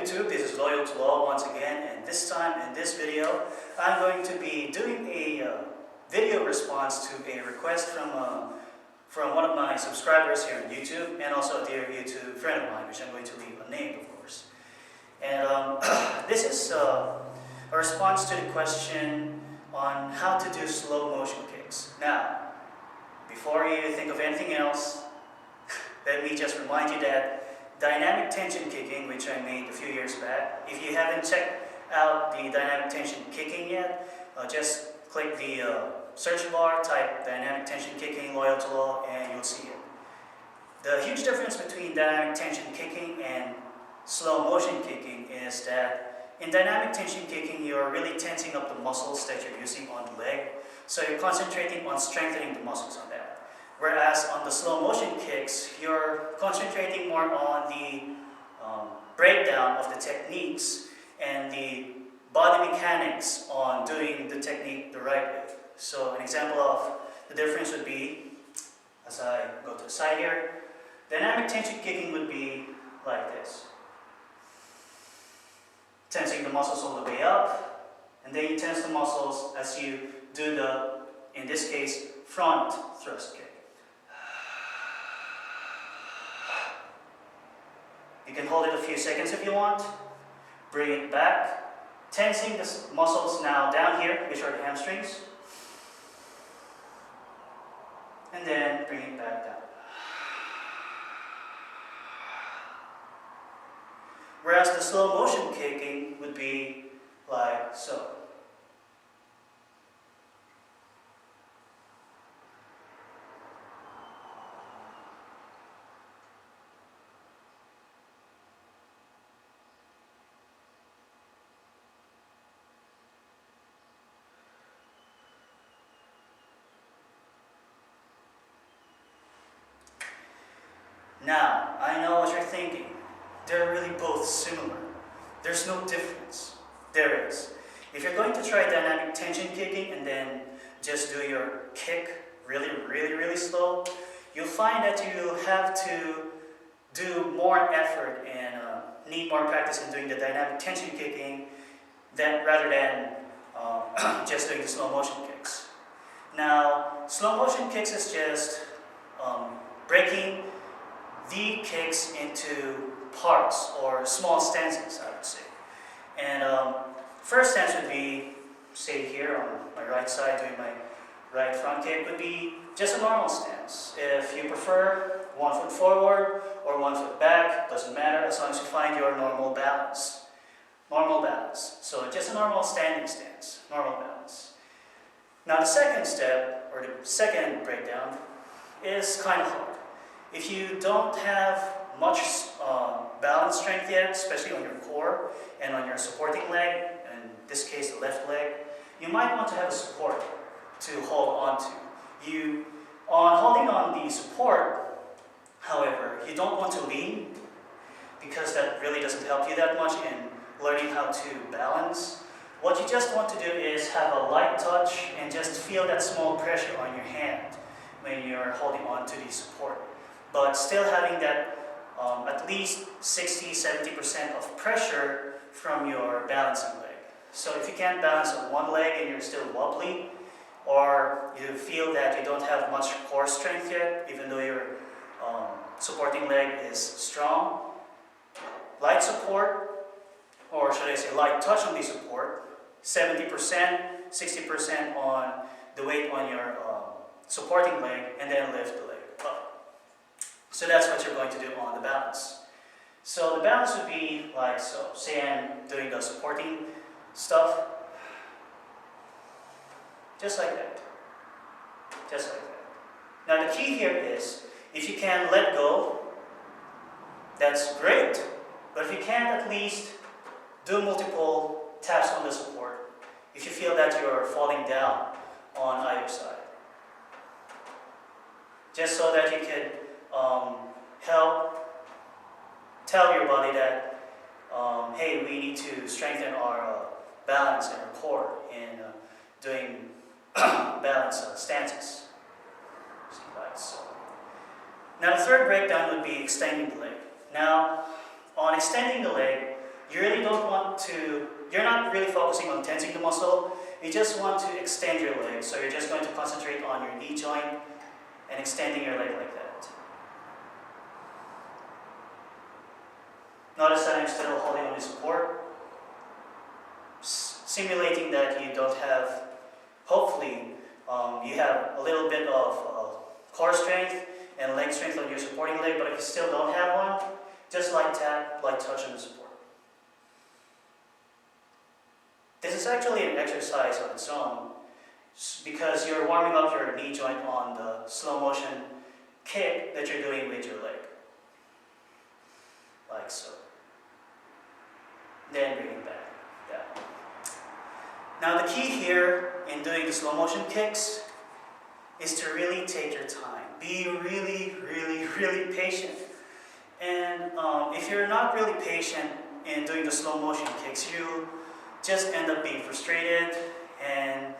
YouTube, this is Loyal to Law once again, and this time in this video I'm going to be doing a video response to a request from one of my subscribers here on YouTube, and also a dear YouTube friend of mine, which I'm going to leave unnamed, of course. And this is a response to the question on how to do slow motion kicks. Now, before you think of anything else, let me just remind you that dynamic tension kicking, which I made a few years back, if you haven't checked out the dynamic tension kicking yet, just click the search bar, type dynamic tension kicking, Loyal to Law, and you'll see it. The huge difference between dynamic tension kicking and slow motion kicking is that in dynamic tension kicking, you're really tensing up the muscles that you're using on the leg, so you're concentrating on strengthening the muscles on that. Whereas on the slow motion kicks, you're concentrating more on the breakdown of the techniques and the body mechanics on doing the technique the right way. So an example of the difference would be, as I go to the side here, dynamic tension kicking would be like this. Tensing the muscles all the way up, and then you tense the muscles as you do the, in this case, front thrust kick. You can hold it a few seconds if you want, bring it back, tensing the muscles now down here, which are the hamstrings, and then bring it back down. Whereas the slow motion kicking would be like so. Now, I know what you're thinking. They're really both similar. There's no difference. There is. If you're going to try dynamic tension kicking and then just do your kick really slow, you'll find that you have to do more effort and need more practice in doing the dynamic tension kicking rather than just doing the slow motion kicks. Now, slow motion kicks is just breaking the kicks into parts or small stances, I would say. And first stance would be, say here on my right side, doing my right front kick would be just a normal stance. If you prefer 1 foot forward or 1 foot back, doesn't matter as long as you find your normal balance. Normal balance. So just a normal standing stance, normal balance. Now the second step, or the second breakdown, is kind of hard. If you don't have much balance strength yet, especially on your core and on your supporting leg, in this case the left leg, you might want to have a support to hold on to. On holding on the support, however, you don't want to lean, because that really doesn't help you that much in learning how to balance. What you just want to do is have a light touch and just feel that small pressure on your hand when you're holding on to the support, but still having that at least 60-70% of pressure from your balancing leg. So if you can't balance on one leg and you're still wobbly, or you feel that you don't have much core strength yet, even though your supporting leg is strong, light support, or should I say light touch on the support, 70%, 60% on the weight on your supporting leg, and then lift the leg up. So that's what you're going to do on the balance. So the balance would be like so. Say I'm doing the supporting stuff, just like that. Just like that. Now the key here is, if you can let go, that's great. But if you can't, at least do multiple taps on the support if you feel that you're falling down on either side. Just so that you can help tell your body that, hey, we need to strengthen our balance and our core in doing balance stances. So. Now the third breakdown would be extending the leg. Now, on extending the leg, you really don't want to, you're not really focusing on tensing the muscle, you just want to extend your leg. So you're just going to concentrate on your knee joint and extending your leg like that. Notice that I'm still holding on the support, simulating that you don't have, hopefully, you have a little bit of core strength and leg strength on your supporting leg, but if you still don't have one, just light tap, light touch on the support. This is actually an exercise on its own because you're warming up your knee joint on the slow motion kick that you're doing with your leg. Like so. Then bring it back down. Now the key here in doing the slow motion kicks is to really take your time. Be really, really, really patient. And if you're not really patient in doing the slow motion kicks, you just end up being frustrated and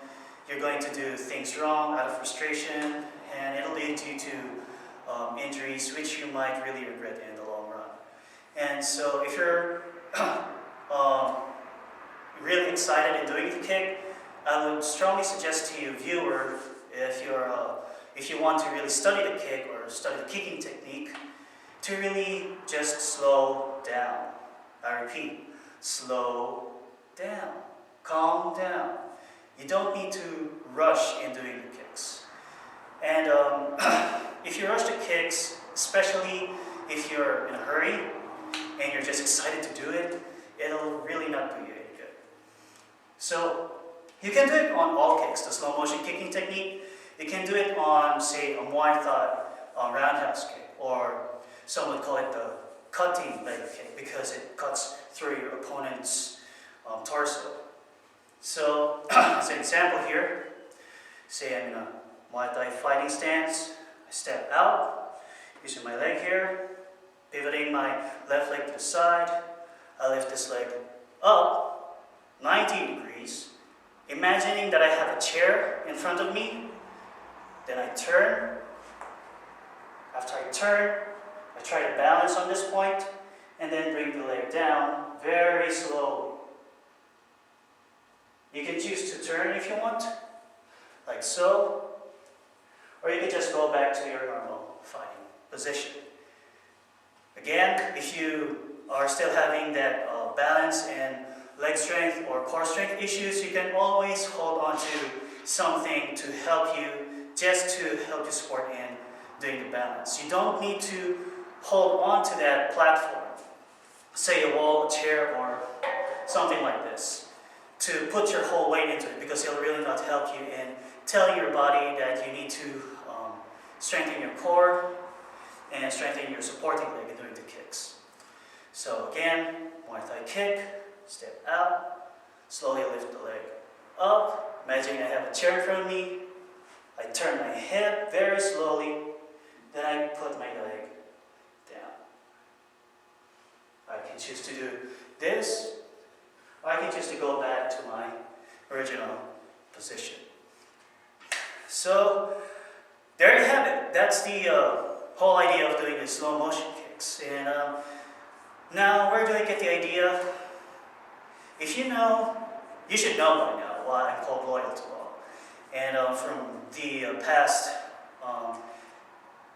you're going to do things wrong out of frustration, and it'll lead you to injuries which you might really regret in the long run. And so if you're really excited in doing the kick, I would strongly suggest to you, viewer, if you want to really study the kick or study the kicking technique, to really just slow down. I repeat, slow down, calm down. You don't need to rush in doing the kicks. And if you rush the kicks, especially if you're in a hurry and you're just excited to do it, it'll really not do you any good. So you can do it on all kicks, the slow motion kicking technique. You can do it on, say, a Muay Thai roundhouse kick, or some would call it the cutting leg kick because it cuts through your opponent's torso. So, as an example here, say I'm in a Muay Thai fighting stance, I step out, using my leg here, pivoting my left leg to the side, I lift this leg up 90 degrees, imagining that I have a chair in front of me, then I turn. After I turn, I try to balance on this point, and then bring the leg down very slowly. You can choose to turn if you want, like so, or you can just go back to your normal fighting position. Again, if you are still having that balance and leg strength or core strength issues, you can always hold on to something to help you, just to help you support in doing the balance. You don't need to hold on to that platform, say a wall, a chair, or something like this, to put your whole weight into it, because it'll really not help you in telling your body that you need to strengthen your core and strengthen your supporting leg in doing the kicks. So again, Muay Thai kick, step out, slowly lift the leg up, imagine I have a chair in front of me, I turn my head very slowly, then I put my leg down. I can choose to do this, or I can choose to go back to my original position. So, there you have it. That's the whole idea of doing the slow motion kicks. And now, where do I get the idea? If you know, you should know by now why I'm called loyal to law. And from the past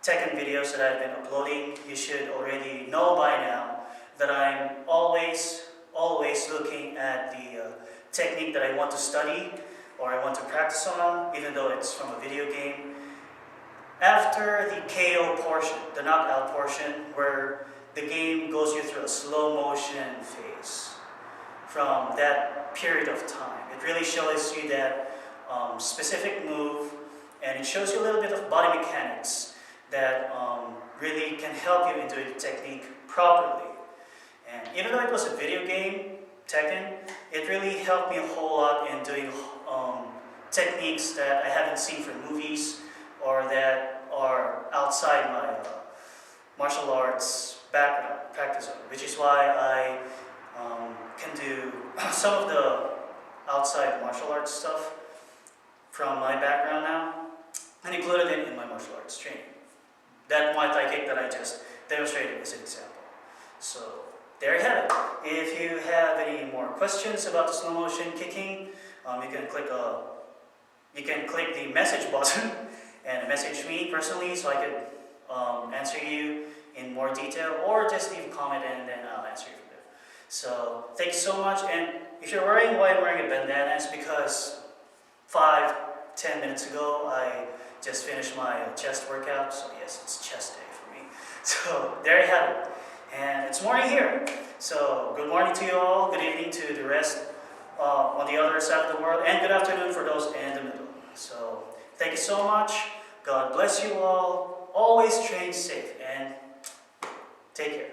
Tekken videos that I've been uploading, you should already know by now that I'm always looking at the technique that I want to study or I want to practice on, even though it's from a video game. After the KO portion, the knockout portion, where the game goes you through a slow motion phase from that period of time. It really shows you that specific move, and it shows you a little bit of body mechanics that really can help you in doing the technique properly. And even though it was a video game, Tekken, it really helped me a whole lot in doing techniques that I haven't seen from movies or that are outside my martial arts background, practice zone, which is why I can do some of the outside martial arts stuff from my background now, and included it in my martial arts training. That Muay Thai kick that I just demonstrated is an example. So, there you have it. If you have any more questions about the slow motion kicking, you can click the message button and message me personally so I could answer you in more detail, or just leave a comment and then I'll answer you from there. So thank you so much. And if you're wondering why I'm wearing a bandana, it's because 5-10 minutes ago I just finished my chest workout. So yes, it's chest day for me. So there you have it. And it's morning here. So good morning to you all. Good evening to the rest on the other side of the world. And good afternoon for those in the middle. So thank you so much. God bless you all. Always train safe and take care.